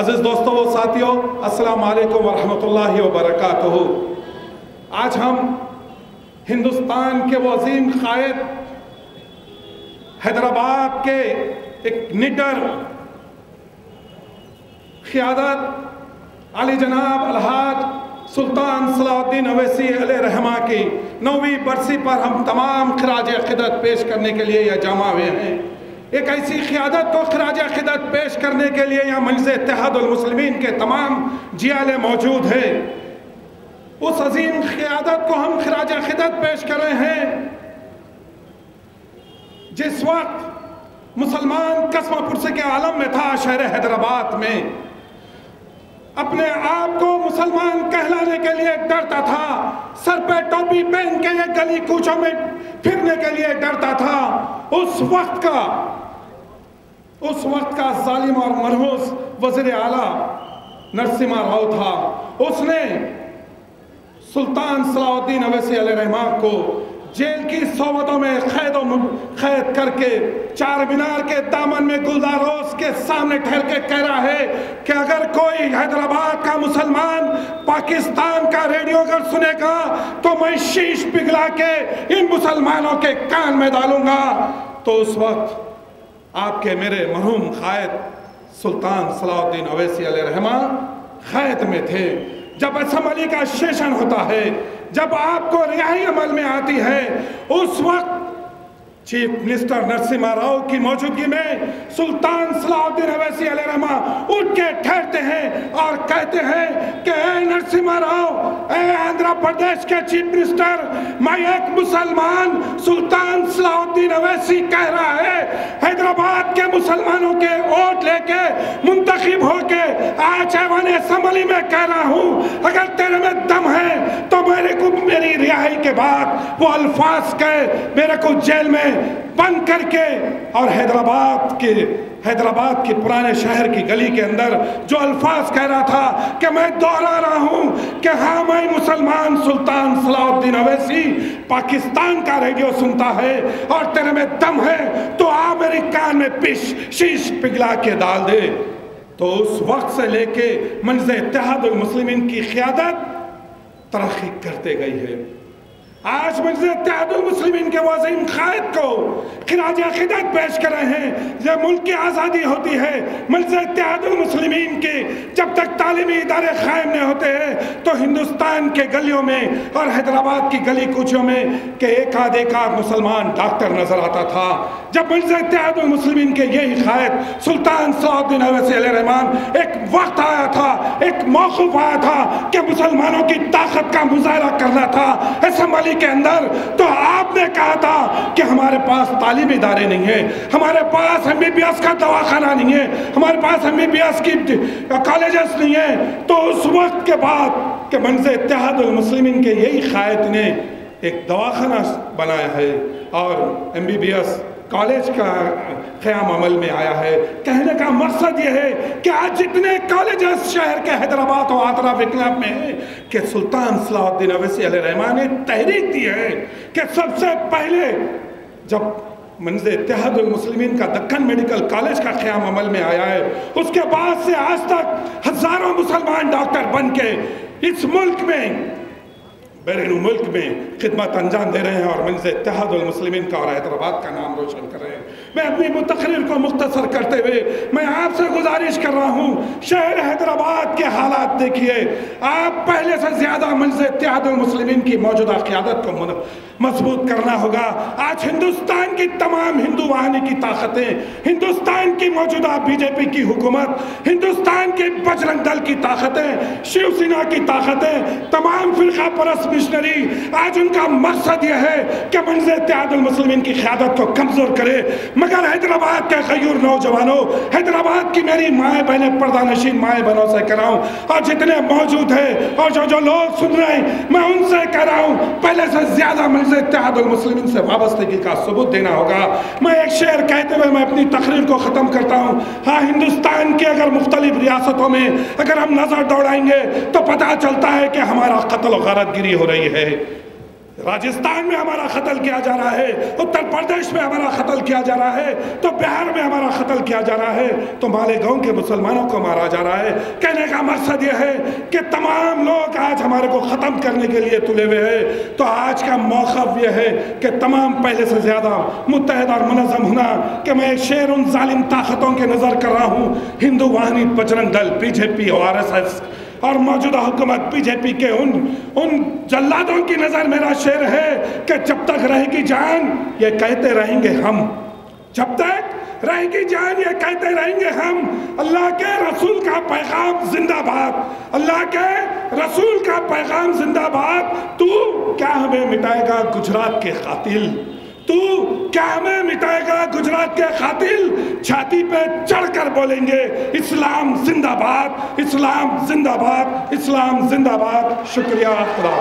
عزیز دوستوں و ساتھیوں، السلام علیکم ورحمۃ اللہ وبرکاتہ۔ آج ہم ہندوستان کے وہ عظیم قائد، حیدرآباد کے ایک نڈر قیادت علی جناب الحاج سلطان صلاح الدین اویسی علیہ رحمہ کی 9ویں برسی پر ہم تمام خراج عقیدت پیش کرنے کے لیے یہ جمع ہوئے ہیں۔ ایک ایسی قیادت کو خراج عقیدت پیش کرنے کے لیے یہاں مجلس اتحاد المسلمین کے تمام جیالے موجود ہیں۔ اس عظیم قیادت کو ہم خراج عقیدت پیش کر رہے ہیں جس وقت مسلمان قسمہ پرسی کے عالم میں تھا، شہر حیدرآباد میں اپنے آپ کو مسلمان کہلانے کے لیے ڈرتا تھا، سر پہ ٹوپی پہن کے یہ گلی کوچوں میں پھرنے کے لیے ڈرتا تھا۔ اس وقت کا ظالم اور مرہوس وزیر اعلیٰ نرسمہا راؤ تھا۔ اس نے سلطان صلاح الدین اویسی علیہ رحمہ کو جیل کی صحبتوں میں قید کر کے چار مینار کے دامن میں گلداروز کے سامنے ٹھہر کے کہہ رہا ہے کہ اگر کوئی حیدرآباد کا مسلمان پاکستان کا ریڈیو اگر سنے گا تو میں شیش پگھلا کے ان مسلمانوں کے کان میں ڈالوں گا۔ تو اس وقت آپ کے میرے مرحوم قائد سلطان صلاح الدین اویسی علیہ رحمہ قید میں تھے۔ جب اسمبلی کا سیشن ہوتا ہے، جب آپ کو رہائی عمل میں آتی ہے، اس وقت چیف منسٹر نرسمہا راؤ کی موجودگی میں سلطان صلاح الدین اویسی علیہ رحمہ اٹھ کے ٹھہرتے ہیں اور کہتے ہیں کہ اے نرسمہا راؤ، اے آندھرا پردیش کے چیف منسٹر، میں ایک مسلمان سلطان صلاح الدین اویسی کہہ رہا ہے، حیدرآباد کے مسلمانوں کے ووٹ لے کے منتخب ہو کے آج ایوان اسمبلی میں کہہ رہا ہوں، اگر تیرے میں دم ہے تو میرے کو میری رہائی کے بعد وہ الفاظ کہے، میرے کو جیل میں بند کر کے، اور حیدرآباد کی پرانے شہر کی گلی کے اندر جو الفاظ کہہ رہا تھا کہ میں دوہرا رہا ہوں کہ ہاں میں مسلمان سلطان صلاح الدین اویسی پاکستان کا ریڈیو سنتا ہے، اور تیرے میں دم ہے تو آ میری کان میں شیش پگھلا کے ڈال دے۔ تو اس وقت سے لے کے مجلس اتحاد المسلمین کی قیادت ترقی کرتے گئی ہے۔ آج مجلس اتحاد المسلمین کے عظیم قائد کو خراج عقیدت پیش کر رہے ہیں۔ یہ ملک کی آزادی ہوتی ہے، مجلس اتحاد المسلمین کے جب تک تعلیمی ادارے قائم نہیں ہوتے ہیں تو ہندوستان کے گلیوں میں اور حیدرآباد کی گلی کوچوں میں کہ ایک آدھ مسلمان ڈاکٹر نظر آتا تھا۔ جب مجلس اتحاد المسلمین کے یہی قائد سلطان صلاح الدین اویسی علیہ رحمہ ایک وقت آیا تھا، ایک موقف آیا تھا کہ مسلمانوں کی طاقت کا مظاہرہ کرنا تھا اسمبلی کے اندر، تو آپ نے کہا تھا کہ ہمارے پاس تعلیمی ادارے نہیں ہیں، ہمارے پاس MBBS کا دواخانہ نہیں ہے، ہمارے پاس MBBS کی کالجز نہیں ہیں۔ تو اس وقت کے بعد کہ مجلس اتحاد المسلمین کے یہی قائد نے ایک دواخانہ بنایا ہے اور MBBS کالج کا قیام عمل میں آیا ہے۔ کہنے کا مقصد یہ ہے کہ آج جتنے کالجز شہر کے حیدرآباد و اطراف اقلیم میں ہیں کہ سلطان صلاح الدین اویسی علیہ رحمہ نے تحریک دی ہے کہ سب سے پہلے جب مجلس اتحاد المسلمین کا دکن میڈیکل کالج کا قیام عمل میں آیا ہے، اس کے بعد سے آج تک ہزاروں مسلمان ڈاکٹر بن کے اس ملک میں بیرون ملک میں خدمت انجام دے رہے ہیں اور مجلس اتحاد المسلمین کا اور حیدرآباد کا نام روشن کر رہے ہیں۔ میں اپنی متقرر کو مختصر کرتے ہوئے میں آپ سے گزارش کر رہا ہوں، شہر حیدرآباد کے حالات دیکھیے، آپ پہلے سے زیادہ مجلس اتحاد المسلمین کی موجودہ قیادت کو مضبوط کرنا ہوگا۔ آج ہندوستان کی تمام ہندو واہنی کی طاقتیں، ہندوستان کی موجودہ BJP کی حکومت، ہندوستان کی بجرنگ دل کی طاقتیں، شیو سینا کی طاقتیں، تمام فرقہ پرست مشنری، آج ان کا مقصد یہ ہے کہ مجلس اتحاد المسلمین کی قیادت کو کمزور کرے۔ مگر حیدرآباد کے غیور نوجوانوں، حیدرآباد کی میری مائیں بہنیں، پردہ نشین مائیں بہنوں سے کہہ رہا ہوں، اور جتنے موجود ہیں اور جو لوگ سن رہے ہیں، میں ان سے کہہ رہا ہوں پہلے سے زیادہ مجلس اتحاد المسلمین سے وابستگی کا ثبوت دینا ہوگا۔ میں ایک شعر کہتے ہوئے میں اپنی تقریر کو ختم کرتا ہوں۔ ہاں، ہندوستان کے اگر مختلف ریاستوں میں اگر ہم نظر دوڑائیں گے تو پتہ چلتا ہے کہ ہمارا قتل و غارت گری ہو رہی ہے۔ راجستھان میں ہمارا قتل کیا جا رہا ہے، اتر پردیش میں ہمارا قتل کیا جا رہا ہے، تو بہار میں ہمارا قتل کیا جا رہا ہے، تو مالیگاؤں کے مسلمانوں کو مارا جا رہا ہے۔ کہنے کا مقصد یہ ہے کہ تمام لوگ آج ہمارے کو ختم کرنے کے لیے تلے ہوئے ہیں، تو آج کا موقف یہ ہے کہ تمام پہلے سے زیادہ متحد اور منظم ہونا، کہ میں شیر ان ظالم طاقتوں کے نظر کر رہا ہوں، ہندو واہنی بجرنگ دل، بی جے پی اور RSS اور موجودہ حکومت بی جے پی کے ان جلادوں کی نظر میرا شعر ہے کہ جب تک رہے گی جان یہ کہتے رہیں گے ہم، جب تک رہے گی جان یہ کہتے رہیں گے ہم، اللہ کے رسول کا پیغام زندہ باد، اللہ کے رسول کا پیغام زندہ باد۔ تو کیا ہمیں مٹائے گا گجرات کے قاتل، تو کیا ہمیں مٹائے گا گجرات کے قاتل؟ چھاتی پہ چڑھ کر بولیں گے اسلام زندہ باد، اسلام زندہ باد، اسلام زندہ باد۔ شکریہ، خدا۔